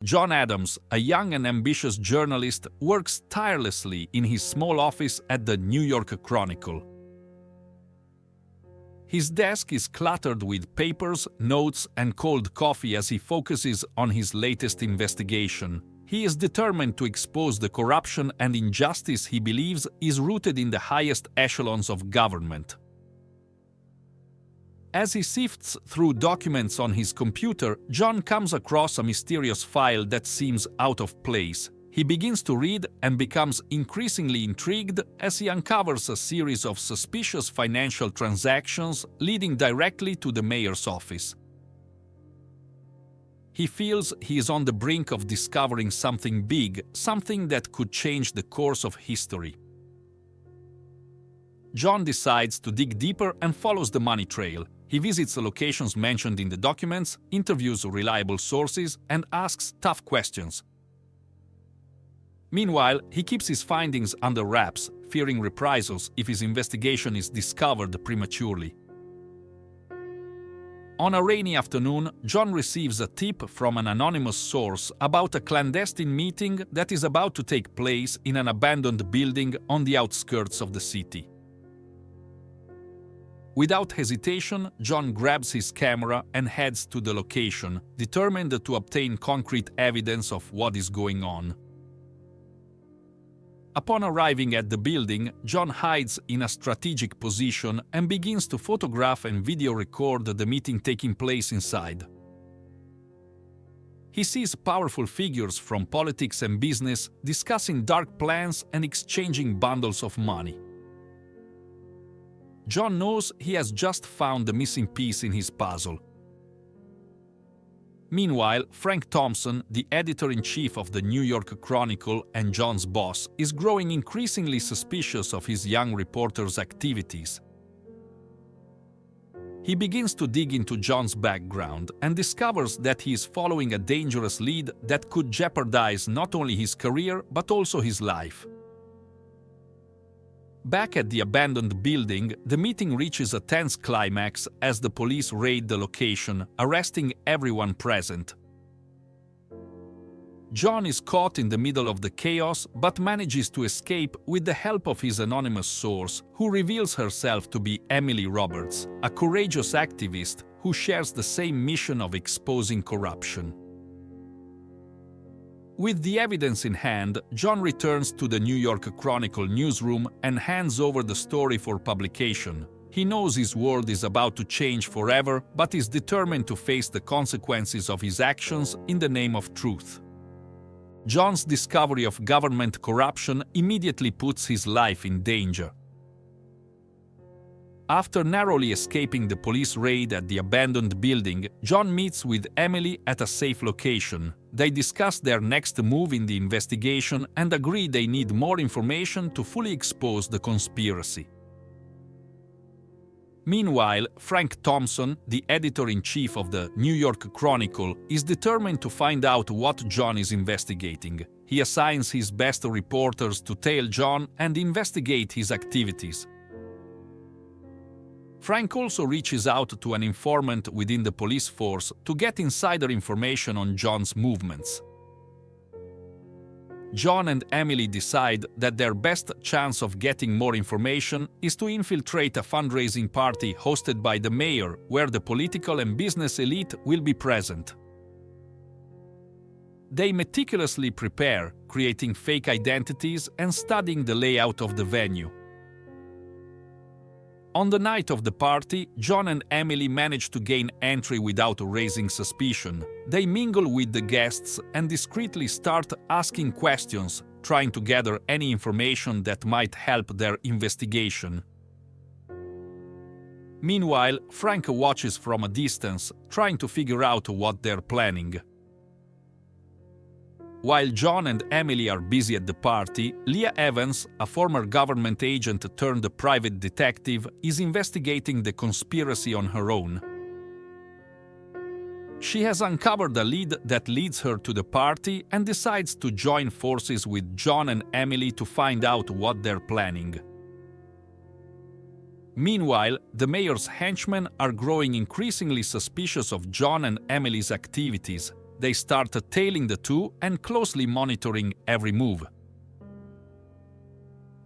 John Adams, a young and ambitious journalist, works tirelessly in his small office at the New York Chronicle. His desk is cluttered with papers, notes, and cold coffee as he focuses on his latest investigation. He is determined to expose the corruption and injustice he believes is rooted in the highest echelons of government. As he sifts through documents on his computer, John comes across a mysterious file that seems out of place. He begins to read and becomes increasingly intrigued as he uncovers a series of suspicious financial transactions leading directly to the mayor's office. He feels he is on the brink of discovering something big, something that could change the course of history. John decides to dig deeper and follows the money trail. He visits the locations mentioned in the documents, interviews reliable sources, and asks tough questions. Meanwhile, he keeps his findings under wraps, fearing reprisals if his investigation is discovered prematurely. On a rainy afternoon, John receives a tip from an anonymous source about a clandestine meeting that is about to take place in an abandoned building on the outskirts of the city. Without hesitation, John grabs his camera and heads to the location, determined to obtain concrete evidence of what is going on. Upon arriving at the building, John hides in a strategic position and begins to photograph and video record the meeting taking place inside. He sees powerful figures from politics and business discussing dark plans and exchanging bundles of money. John knows he has just found the missing piece in his puzzle. Meanwhile, Frank Thompson, the editor-in-chief of the New York Chronicle and John's boss, is growing increasingly suspicious of his young reporter's activities. He begins to dig into John's background and discovers that he is following a dangerous lead that could jeopardize not only his career but also his life. Back at the abandoned building, the meeting reaches a tense climax as the police raid the location, arresting everyone present. John is caught in the middle of the chaos but manages to escape with the help of his anonymous source, who reveals herself to be Emily Roberts, a courageous activist who shares the same mission of exposing corruption. With the evidence in hand, John returns to the New York Chronicle newsroom and hands over the story for publication. He knows his world is about to change forever, but is determined to face the consequences of his actions in the name of truth. John's discovery of government corruption immediately puts his life in danger. After narrowly escaping the police raid at the abandoned building, John meets with Emily at a safe location. They discuss their next move in the investigation and agree they need more information to fully expose the conspiracy. Meanwhile, Frank Thompson, the editor-in-chief of the New York Chronicle, is determined to find out what John is investigating. He assigns his best reporters to tail John and investigate his activities. Frank also reaches out to an informant within the police force to get insider information on John's movements. John and Emily decide that their best chance of getting more information is to infiltrate a fundraising party hosted by the mayor, where the political and business elite will be present. They meticulously prepare, creating fake identities and studying the layout of the venue. On the night of the party, John and Emily manage to gain entry without raising suspicion. They mingle with the guests and discreetly start asking questions, trying to gather any information that might help their investigation. Meanwhile, Frank watches from a distance, trying to figure out what they're planning. While John and Emily are busy at the party, Leah Evans, a former government agent turned private detective, is investigating the conspiracy on her own. She has uncovered a lead that leads her to the party and decides to join forces with John and Emily to find out what they're planning. Meanwhile, the mayor's henchmen are growing increasingly suspicious of John and Emily's activities. they start tailing the two and closely monitoring every move.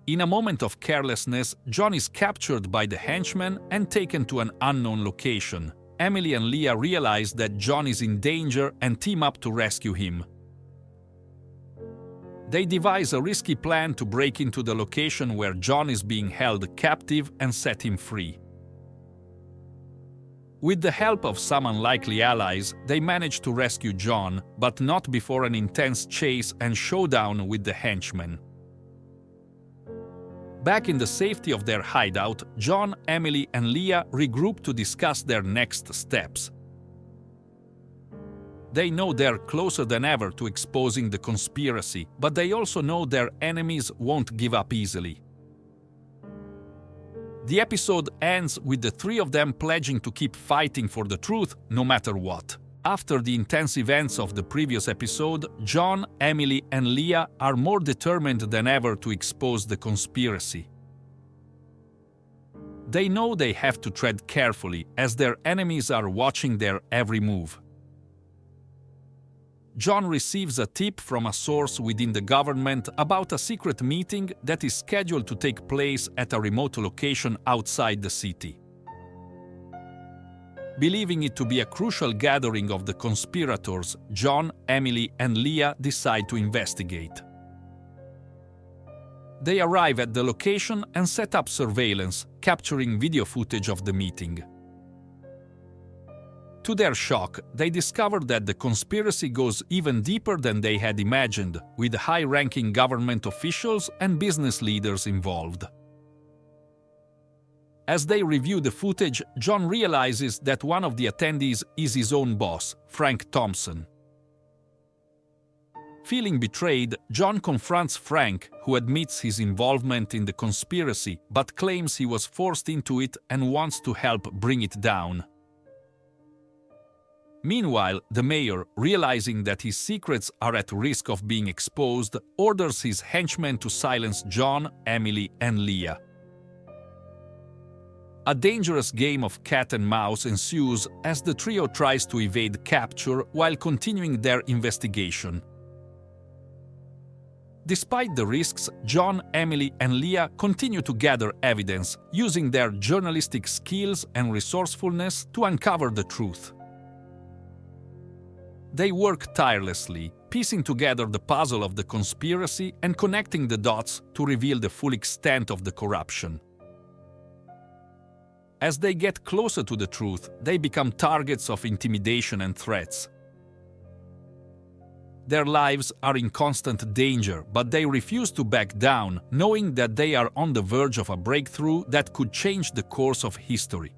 In a moment of carelessness, John is captured by the henchmen and taken to an unknown location. Emily and Leah realize that John is in danger and team up to rescue him. They devise a risky plan to break into the location where John is being held captive and set him free. With the help of some unlikely allies, they manage to rescue John, but not before an intense chase and showdown with the henchmen. Back in the safety of their hideout, John, Emily, and Leah regroup to discuss their next steps. They know they're closer than ever to exposing the conspiracy, but they also know their enemies won't give up easily. The episode ends with the three of them pledging to keep fighting for the truth no matter what. After the intense events of the previous episode, John, Emily, and Leah are more determined than ever to expose the conspiracy. They know they have to tread carefully, as their enemies are watching their every move. John receives a tip from a source within the government about a secret meeting that is scheduled to take place at a remote location outside the city. Believing it to be a crucial gathering of the conspirators, John, Emily, and Leah decide to investigate. They arrive at the location and set up surveillance, capturing video footage of the meeting. To their shock, they discover that the conspiracy goes even deeper than they had imagined, with high-ranking government officials and business leaders involved. As they review the footage, John realizes that one of the attendees is his own boss, Frank Thompson. Feeling betrayed, John confronts Frank, who admits his involvement in the conspiracy but claims he was forced into it and wants to help bring it down. Meanwhile, the mayor, realizing that his secrets are at risk of being exposed, orders his henchmen to silence John, Emily, and Leah. A dangerous game of cat and mouse ensues as the trio tries to evade capture while continuing their investigation. Despite the risks, John, Emily, and Leah continue to gather evidence, using their journalistic skills and resourcefulness to uncover the truth. They work tirelessly, piecing together the puzzle of the conspiracy and connecting the dots to reveal the full extent of the corruption. As they get closer to the truth, they become targets of intimidation and threats. Their lives are in constant danger, but they refuse to back down, knowing that they are on the verge of a breakthrough that could change the course of history.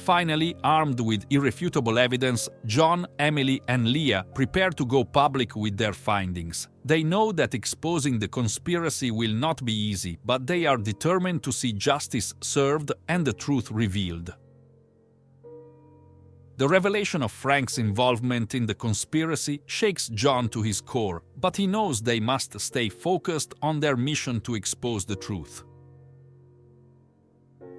Finally, armed with irrefutable evidence, John, Emily, and Leah prepare to go public with their findings. They know that exposing the conspiracy will not be easy, but they are determined to see justice served and the truth revealed. The revelation of Frank's involvement in the conspiracy shakes John to his core, but he knows they must stay focused on their mission to expose the truth.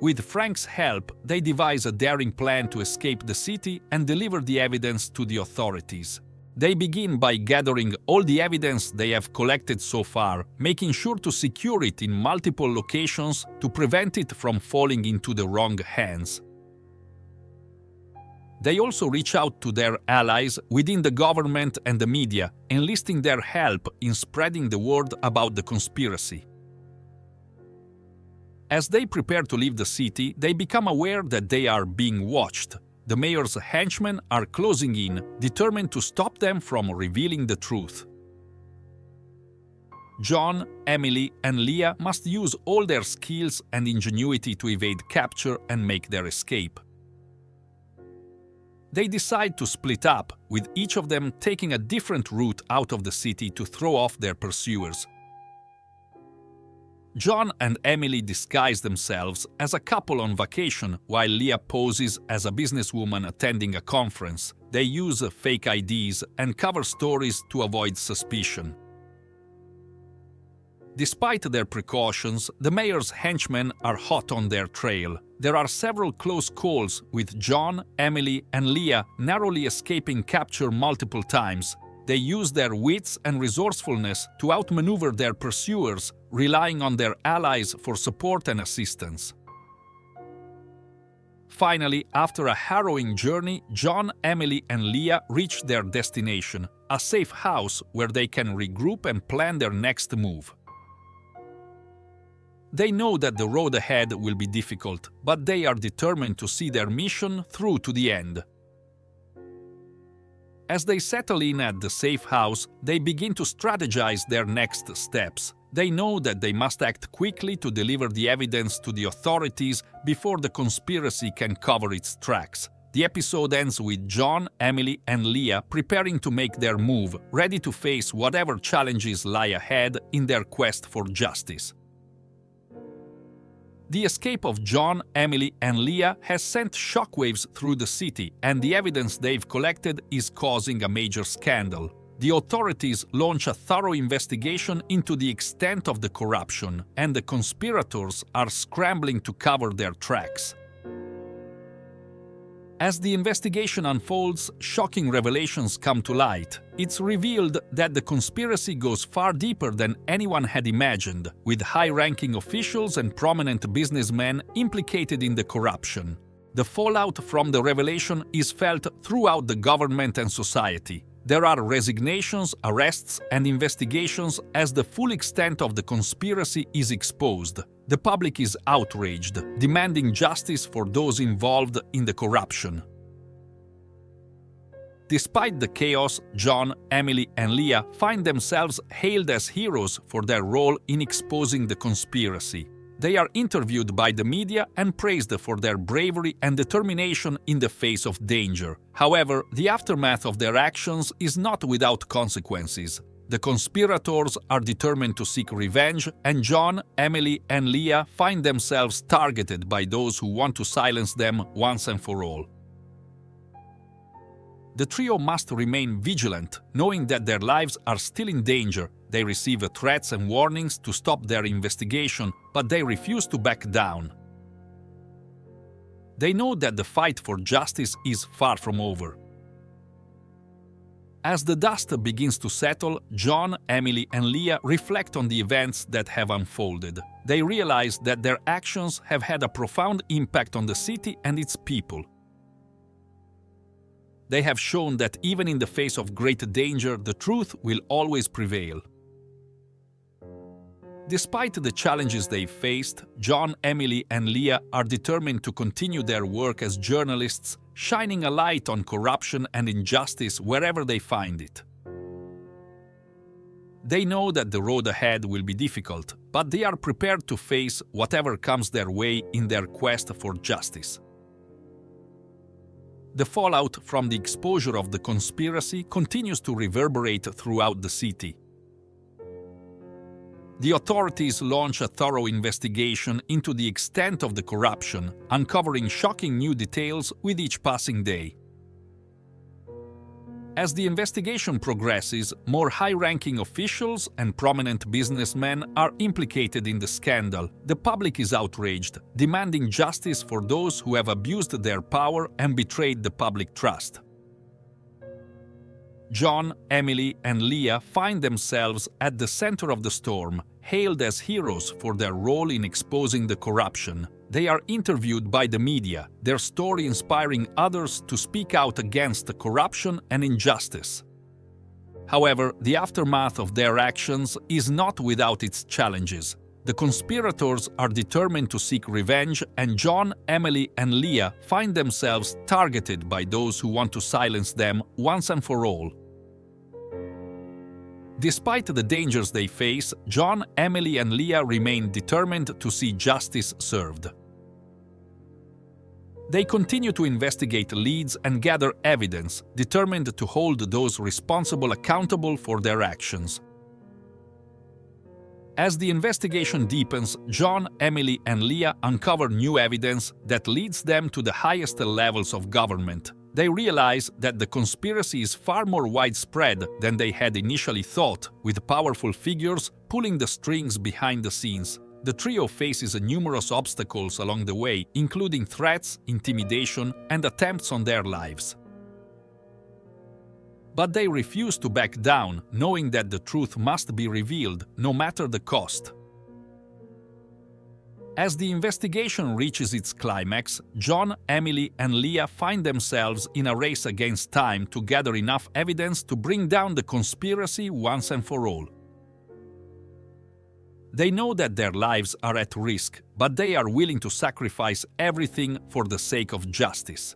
With Frank's help, they devise a daring plan to escape the city and deliver the evidence to the authorities. They begin by gathering all the evidence they have collected so far, making sure to secure it in multiple locations to prevent it from falling into the wrong hands. They also reach out to their allies within the government and the media, enlisting their help in spreading the word about the conspiracy. As they prepare to leave the city, they become aware that they are being watched. The mayor's henchmen are closing in, determined to stop them from revealing the truth. John, Emily, and Leah must use all their skills and ingenuity to evade capture and make their escape. They decide to split up, with each of them taking a different route out of the city to throw off their pursuers. John and Emily disguise themselves as a couple on vacation, while Leah poses as a businesswoman attending a conference. They use fake IDs and cover stories to avoid suspicion. Despite their precautions, the mayor's henchmen are hot on their trail. There are several close calls, with John, Emily, and Leah narrowly escaping capture multiple times. They use their wits and resourcefulness to outmaneuver their pursuers, relying on their allies for support and assistance. Finally, after a harrowing journey, John, Emily, and Leah reach their destination, a safe house where they can regroup and plan their next move. They know that the road ahead will be difficult, but they are determined to see their mission through to the end. As they settle in at the safe house, they begin to strategize their next steps. They know that they must act quickly to deliver the evidence to the authorities before the conspiracy can cover its tracks. The episode ends with John, Emily, and Leah preparing to make their move, ready to face whatever challenges lie ahead in their quest for justice. The escape of John, Emily, and Leah has sent shockwaves through the city, and the evidence they've collected is causing a major scandal. The authorities launch a thorough investigation into the extent of the corruption, and the conspirators are scrambling to cover their tracks. As the investigation unfolds, shocking revelations come to light. It's revealed that the conspiracy goes far deeper than anyone had imagined, with high-ranking officials and prominent businessmen implicated in the corruption. The fallout from the revelation is felt throughout the government and society. There are resignations, arrests, and investigations as the full extent of the conspiracy is exposed. The public is outraged, demanding justice for those involved in the corruption. Despite the chaos, John, Emily, and Leah find themselves hailed as heroes for their role in exposing the conspiracy. They are interviewed by the media and praised for their bravery and determination in the face of danger. However, the aftermath of their actions is not without consequences. The conspirators are determined to seek revenge, and John, Emily, and Leah find themselves targeted by those who want to silence them once and for all. The trio must remain vigilant, knowing that their lives are still in danger. They receive threats and warnings to stop their investigation, but they refuse to back down. They know that the fight for justice is far from over. As the dust begins to settle, John, Emily, and Leah reflect on the events that have unfolded. They realize that their actions have had a profound impact on the city and its people. They have shown that even in the face of great danger, the truth will always prevail. Despite the challenges they faced, John, Emily, and Leah are determined to continue their work as journalists, shining a light on corruption and injustice wherever they find it. They know that the road ahead will be difficult, but they are prepared to face whatever comes their way in their quest for justice. The fallout from the exposure of the conspiracy continues to reverberate throughout the city. The authorities launch a thorough investigation into the extent of the corruption, uncovering shocking new details with each passing day. As the investigation progresses, more high-ranking officials and prominent businessmen are implicated in the scandal. The public is outraged, demanding justice for those who have abused their power and betrayed the public trust. John, Emily, and Leah find themselves at the center of the storm, hailed as heroes for their role in exposing the corruption. They are interviewed by the media, their story inspiring others to speak out against the corruption and injustice. However, the aftermath of their actions is not without its challenges. The conspirators are determined to seek revenge, and John, Emily, and Leah find themselves targeted by those who want to silence them once and for all. Despite the dangers they face, John, Emily, and Leah remain determined to see justice served. They continue to investigate leads and gather evidence, determined to hold those responsible accountable for their actions. As the investigation deepens, John, Emily, and Leah uncover new evidence that leads them to the highest levels of government. They realize that the conspiracy is far more widespread than they had initially thought, with powerful figures pulling the strings behind the scenes. The trio faces numerous obstacles along the way, including threats, intimidation, and attempts on their lives. But they refuse to back down, knowing that the truth must be revealed, no matter the cost. As the investigation reaches its climax, John, Emily, and Leah find themselves in a race against time to gather enough evidence to bring down the conspiracy once and for all. They know that their lives are at risk, but they are willing to sacrifice everything for the sake of justice.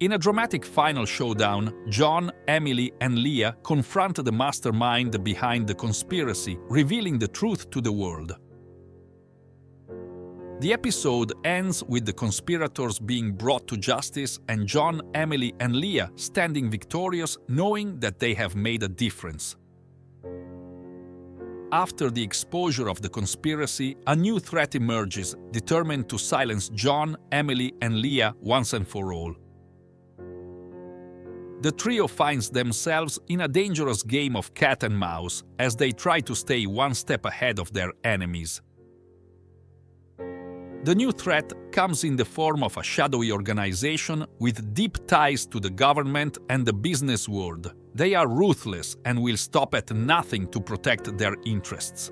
In a dramatic final showdown, John, Emily, and Leah confront the mastermind behind the conspiracy, revealing the truth to the world. The episode ends with the conspirators being brought to justice and John, Emily, and Leah standing victorious, knowing that they have made a difference. After the exposure of the conspiracy, a new threat emerges, determined to silence John, Emily, and Leah once and for all. The trio finds themselves in a dangerous game of cat and mouse as they try to stay one step ahead of their enemies. The new threat comes in the form of a shadowy organization with deep ties to the government and the business world. They are ruthless and will stop at nothing to protect their interests.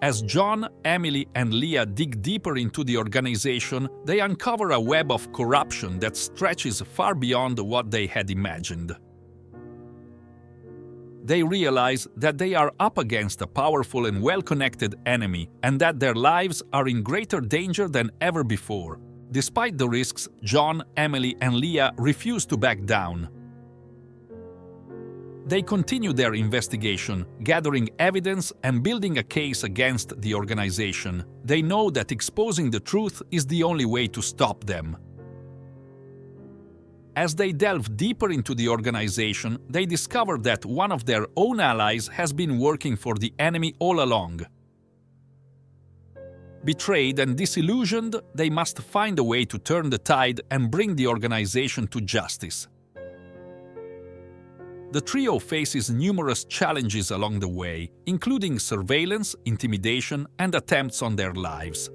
As John, Emily, and Leah dig deeper into the organization, they uncover a web of corruption that stretches far beyond what they had imagined. They realize that they are up against a powerful and well-connected enemy, and that their lives are in greater danger than ever before. Despite the risks, John, Emily, and Leah refuse to back down. They continue their investigation, gathering evidence and building a case against the organization. They know that exposing the truth is the only way to stop them. As they delve deeper into the organization, they discover that one of their own allies has been working for the enemy all along. Betrayed and disillusioned, they must find a way to turn the tide and bring the organization to justice. The trio faces numerous challenges along the way, including surveillance, intimidation, and attempts on their lives.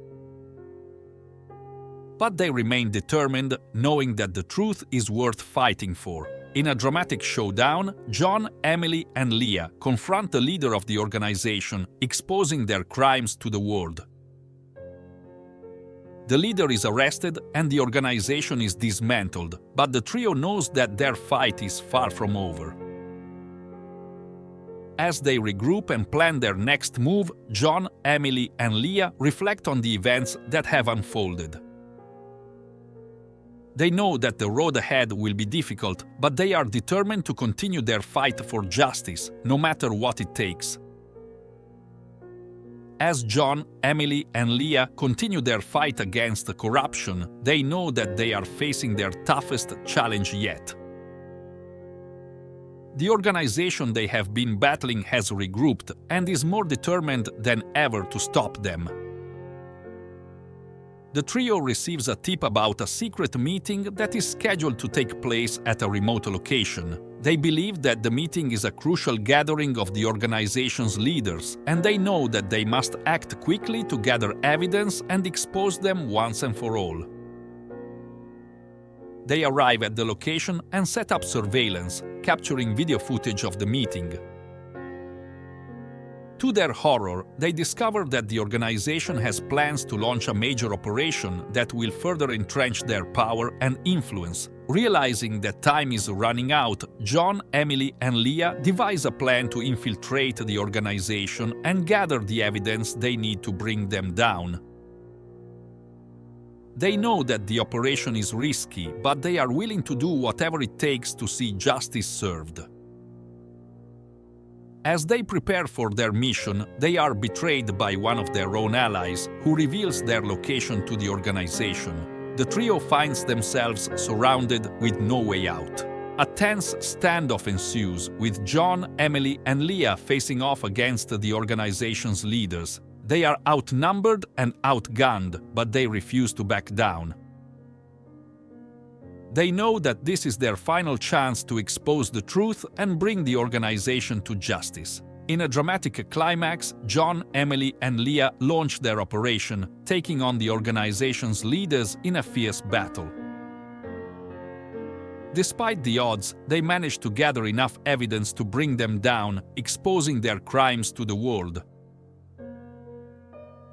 But they remain determined, knowing that the truth is worth fighting for. In a dramatic showdown, John, Emily, and Leah confront the leader of the organization, exposing their crimes to the world. The leader is arrested and the organization is dismantled, but the trio knows that their fight is far from over. As they regroup and plan their next move, John, Emily, and Leah reflect on the events that have unfolded. They know that the road ahead will be difficult, but they are determined to continue their fight for justice, no matter what it takes. As John, Emily, and Leah continue their fight against the corruption, they know that they are facing their toughest challenge yet. The organization they have been battling has regrouped and is more determined than ever to stop them. The trio receives a tip about a secret meeting that is scheduled to take place at a remote location. They believe that the meeting is a crucial gathering of the organization's leaders, and they know that they must act quickly to gather evidence and expose them once and for all. They arrive at the location and set up surveillance, capturing video footage of the meeting. To their horror, they discover that the organization has plans to launch a major operation that will further entrench their power and influence. Realizing that time is running out, John, Emily, and Leah devise a plan to infiltrate the organization and gather the evidence they need to bring them down. They know that the operation is risky, but they are willing to do whatever it takes to see justice served. As they prepare for their mission, they are betrayed by one of their own allies, who reveals their location to the organization. The trio finds themselves surrounded with no way out. A tense standoff ensues, with John, Emily, and Leah facing off against the organization's leaders. They are outnumbered and outgunned, but they refuse to back down. They know that this is their final chance to expose the truth and bring the organization to justice. In a dramatic climax, John, Emily, and Leah launch their operation, taking on the organization's leaders in a fierce battle. Despite the odds, they manage to gather enough evidence to bring them down, exposing their crimes to the world.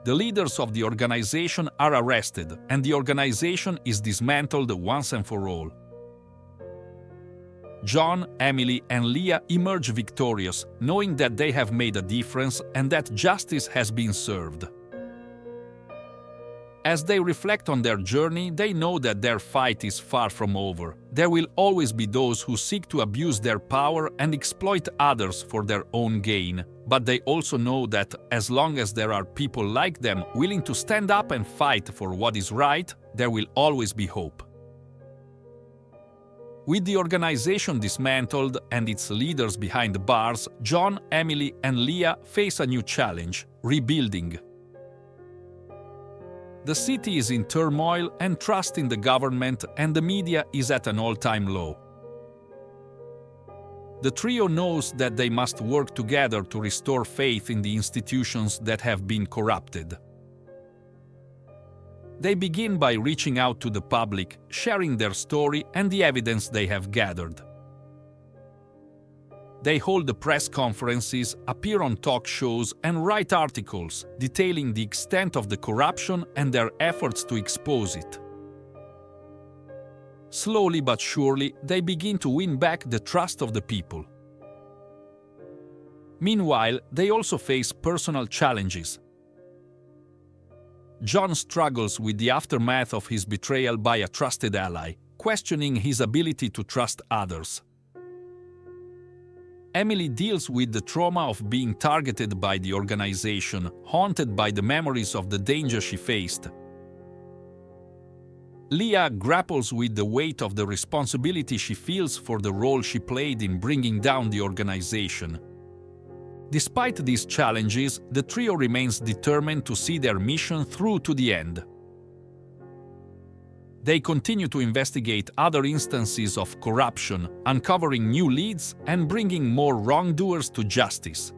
The leaders of the organization are arrested, and the organization is dismantled once and for all. John, Emily, and Leah emerge victorious, knowing that they have made a difference and that justice has been served. As they reflect on their journey, they know that their fight is far from over. There will always be those who seek to abuse their power and exploit others for their own gain. But they also know that as long as there are people like them willing to stand up and fight for what is right, there will always be hope. With the organization dismantled and its leaders behind the bars, John, Emily, and Leah face a new challenge: rebuilding. The city is in turmoil and trust in the government and the media is at an all-time low. The trio knows that they must work together to restore faith in the institutions that have been corrupted. They begin by reaching out to the public, sharing their story and the evidence they have gathered. They hold the press conferences, appear on talk shows, and write articles detailing the extent of the corruption and their efforts to expose it. Slowly but surely, they begin to win back the trust of the people. Meanwhile, they also face personal challenges. John struggles with the aftermath of his betrayal by a trusted ally, questioning his ability to trust others. Emily deals with the trauma of being targeted by the organization, haunted by the memories of the danger she faced. Leah grapples with the weight of the responsibility she feels for the role she played in bringing down the organization. Despite these challenges, the trio remains determined to see their mission through to the end. They continue to investigate other instances of corruption, uncovering new leads and bringing more wrongdoers to justice.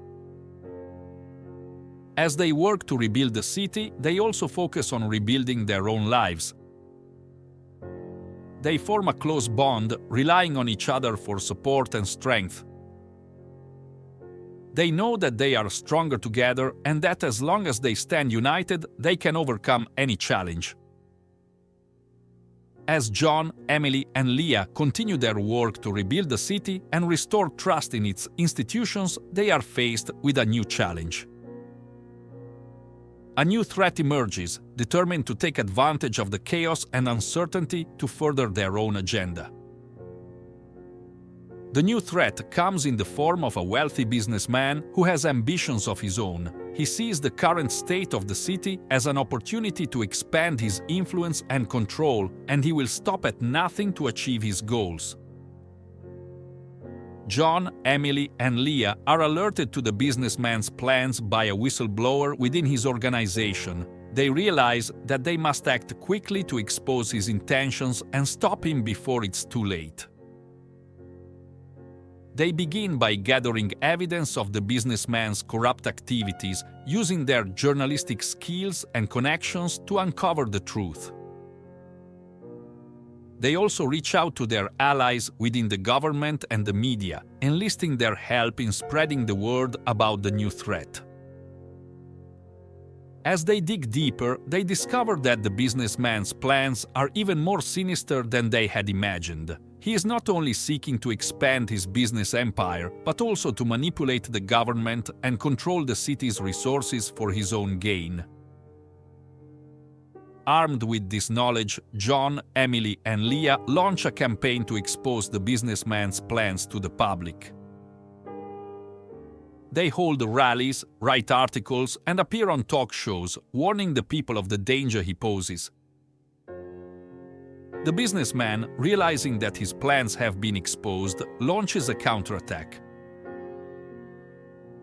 As they work to rebuild the city, they also focus on rebuilding their own lives. They form a close bond, relying on each other for support and strength. They know that they are stronger together and that as long as they stand united, they can overcome any challenge. As John, Emily, and Leah continue their work to rebuild the city and restore trust in its institutions, they are faced with a new challenge. A new threat emerges, determined to take advantage of the chaos and uncertainty to further their own agenda. The new threat comes in the form of a wealthy businessman who has ambitions of his own. He sees the current state of the city as an opportunity to expand his influence and control, and he will stop at nothing to achieve his goals. John, Emily, and Leah are alerted to the businessman's plans by a whistleblower within his organization. They realize that they must act quickly to expose his intentions and stop him before it's too late. They begin by gathering evidence of the businessman's corrupt activities, using their journalistic skills and connections to uncover the truth. They also reach out to their allies within the government and the media, enlisting their help in spreading the word about the new threat. As they dig deeper, they discover that the businessman's plans are even more sinister than they had imagined. He is not only seeking to expand his business empire, but also to manipulate the government and control the city's resources for his own gain. Armed with this knowledge, John, Emily, and Leah launch a campaign to expose the businessman's plans to the public. They hold rallies, write articles, and appear on talk shows, warning the people of the danger he poses. The businessman, realizing that his plans have been exposed, launches a counterattack.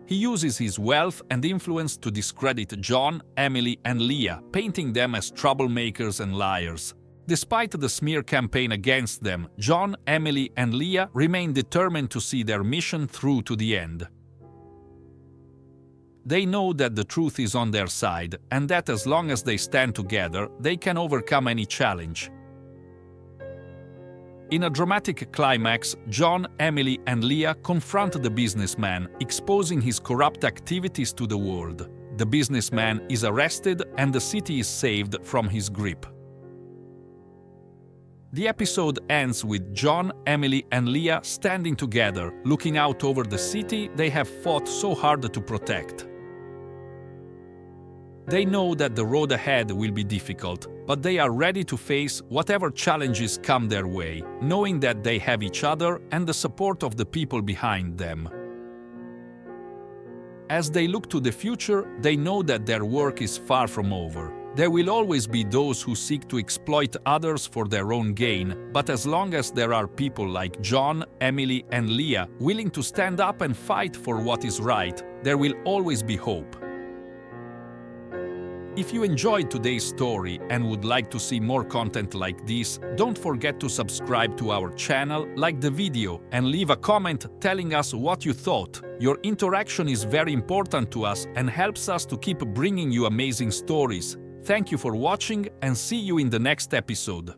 He uses his wealth and influence to discredit John, Emily, and Leah, painting them as troublemakers and liars. Despite the smear campaign against them, John, Emily, and Leah remain determined to see their mission through to the end. They know that the truth is on their side, and that as long as they stand together, they can overcome any challenge. In a dramatic climax, John, Emily, and Leah confront the businessman, exposing his corrupt activities to the world. The businessman is arrested, and the city is saved from his grip. The episode ends with John, Emily, and Leah standing together, looking out over the city they have fought so hard to protect. They know that the road ahead will be difficult, but they are ready to face whatever challenges come their way, knowing that they have each other and the support of the people behind them. As they look to the future, they know that their work is far from over. There will always be those who seek to exploit others for their own gain, but as long as there are people like John, Emily, and Leah willing to stand up and fight for what is right, there will always be hope. If you enjoyed today's story and would like to see more content like this, don't forget to subscribe to our channel, like the video, and leave a comment telling us what you thought. Your interaction is very important to us and helps us to keep bringing you amazing stories. Thank you for watching and see you in the next episode.